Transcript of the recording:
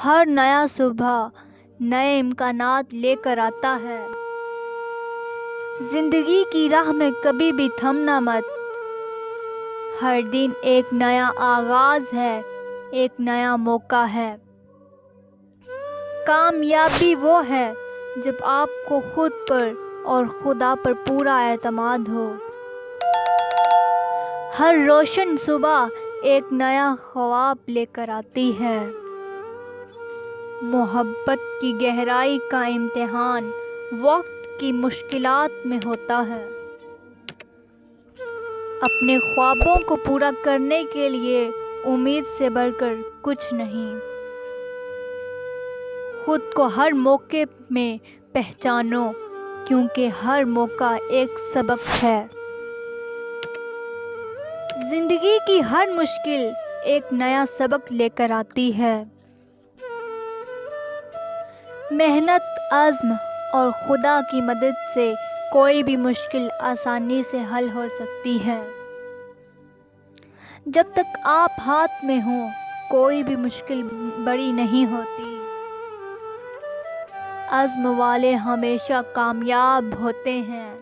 ہر نیا صبح نئے امکانات لے کر آتا ہے۔ زندگی کی راہ میں کبھی بھی تھمنا مت، ہر دن ایک نیا آغاز ہے، ایک نیا موقع ہے۔ کامیابی وہ ہے جب آپ کو خود پر اور خدا پر پورا اعتماد ہو۔ ہر روشن صبح ایک نیا خواب لے کر آتی ہے۔ محبت کی گہرائی کا امتحان وقت کی مشکلات میں ہوتا ہے۔ اپنے خوابوں کو پورا کرنے کے لیے امید سے بڑھ کر کچھ نہیں۔ خود کو ہر موقع میں پہچانو، کیونکہ ہر موقع ایک سبق ہے۔ زندگی کی ہر مشکل ایک نیا سبق لے کر آتی ہے۔ محنت، عزم اور خدا کی مدد سے کوئی بھی مشکل آسانی سے حل ہو سکتی ہے۔ جب تک آپ ہاتھ میں ہوں، کوئی بھی مشکل بڑی نہیں ہوتی۔ عزم والے ہمیشہ کامیاب ہوتے ہیں۔